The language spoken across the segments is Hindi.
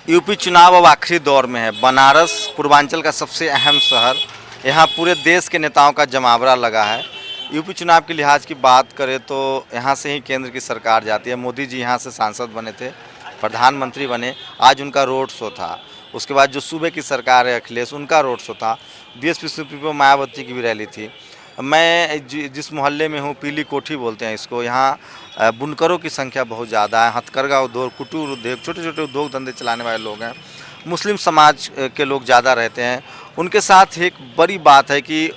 यूपी चुनाव अब आखिरी दौर में है। बनारस पूर्वांचल का सबसे अहम शहर, यहाँ पूरे देश के नेताओं का जमावड़ा लगा है। यूपी चुनाव के लिहाज की बात करें तो यहाँ से ही केंद्र की सरकार जाती है। मोदी जी यहाँ से सांसद बने थे, प्रधानमंत्री बने, आज उनका रोड शो था। उसके बाद जो सूबे की सरकार है अखिलेश, उनका रोड शो था। बीएसपी सुप्रीमो मायावती की भी रैली थी। मैं जिस मोहल्ले में हूँ, पीली कोठी बोलते हैं इसको, यहाँ बुनकरों की संख्या बहुत ज़्यादा है। हथकरघा उद्योग, कुटीर उद्योग, छोटे छोटे उद्योग धंधे चलाने वाले लोग हैं। मुस्लिम समाज के लोग ज़्यादा रहते हैं। उनके साथ एक बड़ी बात है कि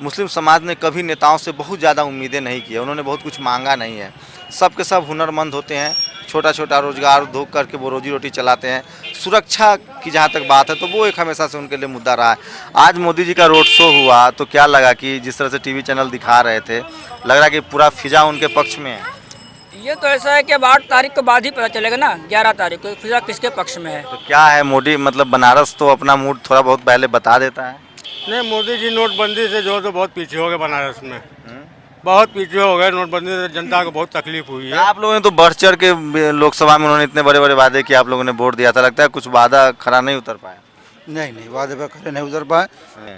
मुस्लिम समाज ने कभी नेताओं से बहुत ज़्यादा उम्मीदें नहीं की है। उन्होंने बहुत कुछ मांगा नहीं है। सब के सब हुनरमंद होते हैं, छोटा छोटा रोजगार उद्योग करके वो रोजी रोटी चलाते हैं। सुरक्षा की जहाँ तक बात है तो वो एक हमेशा से उनके लिए मुद्दा रहा है। आज मोदी जी का रोड शो हुआ तो क्या लगा कि जिस तरह से टीवी चैनल दिखा रहे थे, लग रहा है कि पूरा फिजा उनके पक्ष में है। ये तो ऐसा है कि अब 8 तारीख के बाद ही पता चलेगा ना, 11 तारीख को फिजा किसके पक्ष में है। तो क्या है, मोदी मतलब बनारस तो अपना मूड थोड़ा बहुत पहले बता देता है। नहीं, मोदी जी नोटबंदी से जो तो बहुत पीछे हो गए बनारस में, बहुत पीछे हो गए। नोटबंदी से जनता को बहुत तकलीफ हुई है। आप लोगों ने तो बढ़ चढ़ के लोकसभा में उन्होंने इतने बड़े बड़े वादे किए, आप लोगों ने वोट दिया था, लगता है कुछ वादा खरा नहीं उतर पाया। नहीं, वादे पे खड़े नहीं उतर पाए।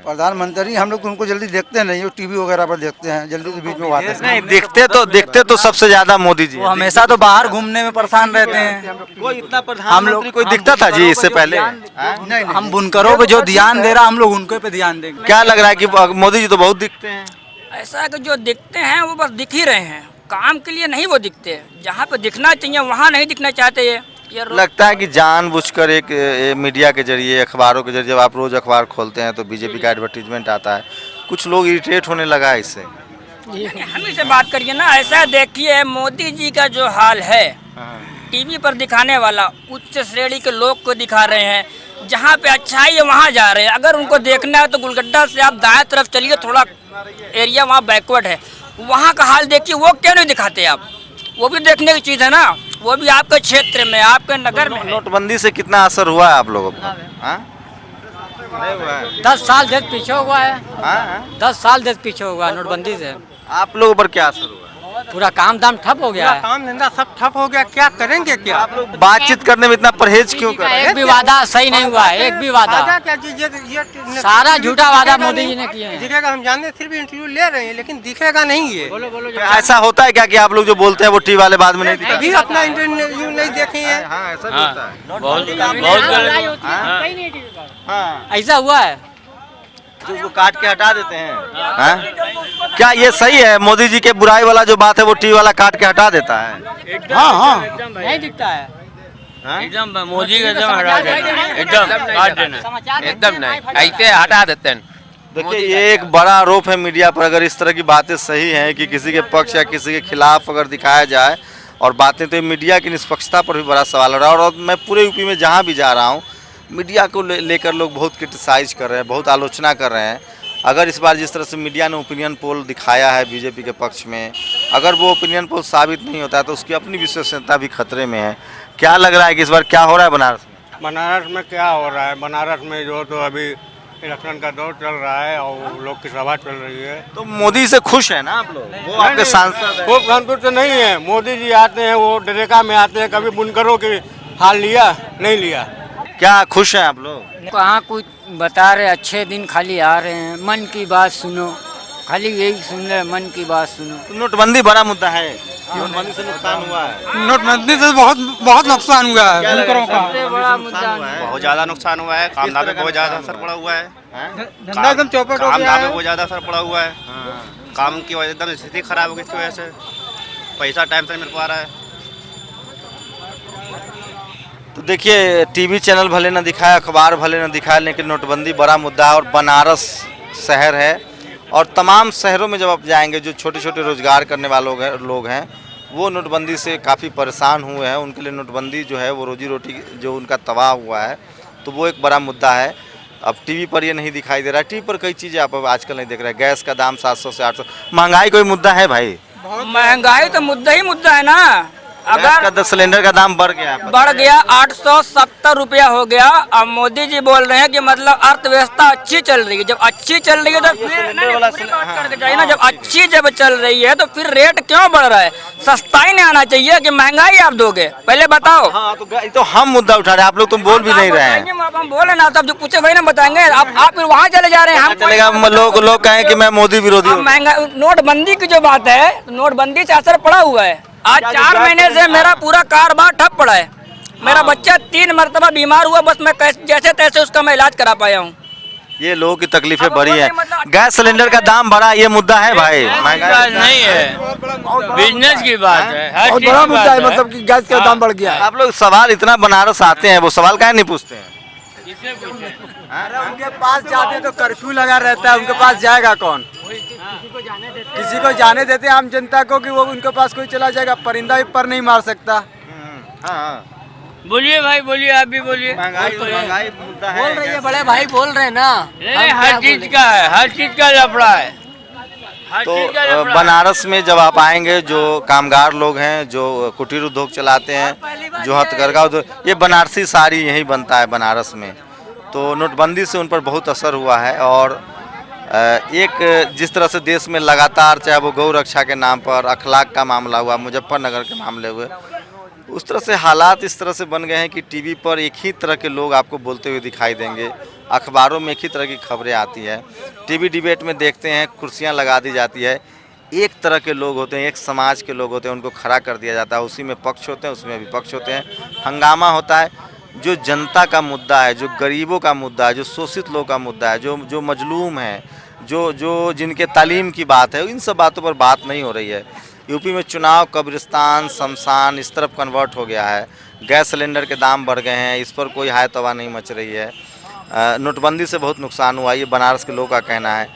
प्रधानमंत्री हम लोग उनको जल्दी देखते नहीं, वो टीवी वगैरह पर देखते हैं, जल्दी तो बीच में आते नहीं, दिखते तो सबसे ज्यादा मोदी जी। वो हमेशा तो बाहर घूमने में परेशान रहते हैं। कोई इतना प्रधानमंत्री कोई दिखता था जी इससे पहले? नहीं, हम बुनकरों पे जो ध्यान दे रहा, हम लोग उनके पे ध्यान देंगे। क्या लग रहा है कि मोदी जी तो बहुत दिखते हैं? ऐसा है कि जो दिखते हैं वो बस दिख ही रहे हैं, काम के लिए नहीं वो दिखते। जहाँ पे दिखना चाहिए वहाँ नहीं दिखना चाहते। ये लगता है कि जानबूझकर एक मीडिया के जरिए, अखबारों के जरिए, जब आप रोज अखबार खोलते हैं तो बीजेपी का एडवर्टीजमेंट आता है, कुछ लोग इरिटेट होने लगा है इससे। हम ही से बात करिए ना। ऐसा देखिए, मोदी जी का जो हाल है टीवी पर दिखाने वाला, उच्च श्रेणी के लोग को दिखा रहे हैं। जहाँ पे अच्छाई है वहाँ जा रहे हैं। अगर उनको देखना है तो गुलगड्डा से आप दाएं तरफ चलिए, थोड़ा एरिया वहाँ बैकवर्ड है, वहाँ का हाल देखिए। वो क्यों नहीं दिखाते आप? वो भी देखने की चीज़ है ना, वो भी आपके क्षेत्र में, आपके नगर में। नोटबंदी से कितना असर हुआ है आप लोगों को? 10 साल देश पीछे हुआ है। 10 साल देश पीछे हुआ है नोटबंदी से। आप लोगों पर क्या असर हुआ? पूरा काम दाम ठप हो गया है। काम धंधा सब ठप हो गया, क्या करेंगे? क्या आप लोग बातचीत करने में इतना परहेज क्यों कर रहे हैं? एक भी वादा सही नहीं हुआ है, एक भी वादा। क्या चीज सारा झूठा वादा मोदी जी ने किए हैं। दिखेगा, हम जानते सिर्फ इंटरव्यू ले रहे हैं, लेकिन दिखेगा नहीं ये। तो ऐसा होता है क्या कि आप लोग जो बोलते हैं वो टीवी वाले बाद में नहीं दिखाते? अभी अपना इंटरव्यू नहीं देखे हैं। हाँ, ऐसा भी होता है। ऐसा हुआ है, जो उसको काट के हटा देते हैं। हाँ? क्या ये सही है? मोदी जी के बुराई वाला जो बात है वो टीवी वाला काट के हटा देता है। हाँ नहीं दिखता है। एकदम मोदी का एकदम हटा देना, एकदम काट देना, एकदम नहीं, ऐसे हटा देते हैं। देखिए, ये एक बड़ा आरोप है मीडिया पर। अगर इस तरह की बातें सही हैं कि किसी के पक्ष या किसी के खिलाफ अगर दिखाया जाए और बातें, तो मीडिया की निष्पक्षता पर भी बड़ा सवाल हो रहा है। और मैं पूरे यूपी में जहाँ भी जा रहा हूँ, मीडिया को लेकर लोग बहुत क्रिटिसाइज कर रहे हैं, बहुत आलोचना कर रहे हैं। अगर इस बार जिस तरह से मीडिया ने ओपिनियन पोल दिखाया है बीजेपी के पक्ष में, अगर वो ओपिनियन पोल साबित नहीं होता है तो उसकी अपनी विश्वसनीयता भी खतरे में है। क्या लग रहा है कि इस बार क्या हो रहा है बनारस में? बनारस में क्या हो रहा है? बनारस में जो तो अभी इलेक्शन का दौर चल रहा है और लोग की सभा चल रही है। तो मोदी से खुश है ना आप लोग? वो आपके सांसद हैं। वो संतुष्ट नहीं है। मोदी जी आते हैं, वो डरेका में आते हैं, कभी बुनकरों की हाल लिया नहीं लिया। क्या खुश हैं आप लोग? कहाँ कुछ बता रहे, अच्छे दिन खाली आ रहे हैं। मन की बात सुनो, खाली यही सुन रहे, मन की बात सुनो। तो नोटबंदी बड़ा मुद्दा है। नोटबंदी से नुकसान हुआ है। नोटबंदी से बहुत नुकसान हुआ है। बड़ा मुद्दा बहुत ज्यादा नुकसान हुआ है। काम धाम पे बहुत ज्यादा असर पड़ा हुआ है। धंधा एकदम चौपट हो काम गया धाम पे है। बहुत ज्यादा असर पड़ा हुआ है। काम की वजह एकदम स्थिति खराब हो गई, इसकी वजह से पैसा टाइम से मिल पा रहा है। तो देखिए, टीवी चैनल भले न दिखाए, अखबार भले न दिखाए, लेकिन नोटबंदी बड़ा मुद्दा है। और बनारस शहर है, और तमाम शहरों में जब आप जाएंगे, जो छोटे छोटे रोजगार करने वाले लोग हैं वो नोटबंदी से काफ़ी परेशान हुए हैं। उनके लिए नोटबंदी जो है वो रोजी रोटी जो उनका तबाह हुआ है, तो वो एक बड़ा मुद्दा है। अब टीवी पर ये नहीं दिखाई दे रहा है। टीवी पर कई चीज़ें आप अब आजकल नहीं देख रहे हैं। गैस का दाम 700 से 800। महंगाई कोई मुद्दा है भाई? महंगाई तो मुद्दा ही मुद्दा है ना। अगर सिलेंडर का दाम बढ़ गया, 870 रुपया हो गया। अब मोदी जी बोल रहे हैं कि मतलब अर्थव्यवस्था अच्छी चल रही है। जब अच्छी चल रही है तो फिर जब अच्छी जब चल रही है तो फिर रेट क्यों बढ़ रहा है? सस्ताई नहीं आना चाहिए कि महंगाई आप दोगे, पहले बताओ। हाँ तो हम मुद्दा उठा रहे हैं, आप लोग तुम बोल भी नहीं रहे हैं। अब हम बोले ना, तब जो पूछे वही ना बताएंगे। आप फिर वहाँ चले जा रहे हैं। हम चलेगा, लोग कहें कि मैं मोदी विरोधी अब हूँ। महंगा नोटबंदी की जो बात है, नोटबंदी से असर पड़ा हुआ है। आज 4 महीने से मेरा पूरा कारोबार ठप पड़ा है। मेरा बच्चा 3 मरतबा बीमार हुआ, बस मैं जैसे तैसे उसका मैं इलाज करा पाया हूँ। ये लोगों की तकलीफें अब बड़ी बोले हैं। मतलब- गैस सिलेंडर का दाम बढ़ा, ये मुद्दा है भाई। बात नहीं है, बिजनेस की बात है, हर बहुत चीज बड़ा की मुद्दा बात है, मतलब कि गैस का दाम बढ़ गया है। आप लोग सवाल इतना बनारस आते हैं, वो सवाल काहे नहीं पूछते हैं? अरे उनके पास जाते तो कर्फ्यू लगा रहता है, उनके पास जाएगा कौन? किसी को जाने देते हैं आम जनता को कि वो उनके पास कोई चला जाएगा, परिंदा भी पर नहीं मार सकता। बोलिए भाई, बोलिए, आप भी बोलिए। महंगाई मुद्दा है। बोल रहे हैं बड़े भाई, बोल रहे हैं ना। नहीं, हर चीज का है, हर चीज का लफड़ा है, हर तो चीज का लफड़ा है। बनारस में जब आप आएंगे, जो कामगार लोग हैं, जो कुटीर उद्योग चलाते हैं, जो हथकरघा उद्योग, ये बनारसी साड़ी यहीं बनता है बनारस में। तो नोटबंदी से उन पर बहुत असर हुआ है। और एक जिस तरह से देश में लगातार, चाहे वो गौ रक्षा के नाम पर, अखलाक का मामला हुआ, मुजफ्फरनगर के मामले हुए, उस तरह से हालात इस तरह से बन गए हैं कि टीवी पर एक ही तरह के लोग आपको बोलते हुए दिखाई देंगे, अखबारों में एक ही तरह की खबरें आती है, टीवी डिबेट में देखते हैं कुर्सियां लगा दी जाती है, एक तरह के लोग होते हैं, एक समाज के लोग होते हैं, उनको खड़ा कर दिया जाता है, उसी में पक्ष होते हैं, उसमें विपक्ष होते हैं, हंगामा होता है। जो जनता का मुद्दा है, जो गरीबों का मुद्दा है, जो शोषित लोगों का मुद्दा है, जो मजलूम है, जो जिनके तालीम की बात है, इन सब बातों पर बात नहीं हो रही है। यूपी में चुनाव कब्रिस्तान, शमशान इस तरफ कन्वर्ट हो गया है। गैस सिलेंडर के दाम बढ़ गए हैं, इस पर कोई हाय तवा नहीं मच रही है। नोटबंदी से बहुत नुकसान हुआ, ये बनारस के लोगों का कहना है।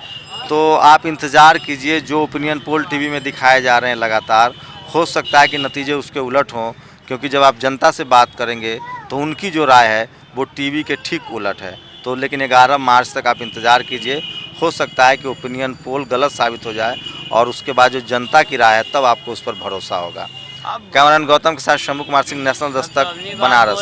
तो आप इंतज़ार कीजिए, जो ओपिनियन पोल टीवी में दिखाए जा रहे हैं लगातार, हो सकता है कि नतीजे उसके उलट हों, क्योंकि जब आप जनता से बात करेंगे तो उनकी जो राय है वो टीवी के ठीक उलट है। तो लेकिन 11 मार्च तक आप इंतज़ार कीजिए, हो सकता है कि ओपिनियन पोल गलत साबित हो जाए और उसके बाद जो जनता की राय है तब आपको उस पर भरोसा होगा। कैमरामैन गौतम के साथ शंभू कुमार सिंह, नेशनल दस्तक, बनारस।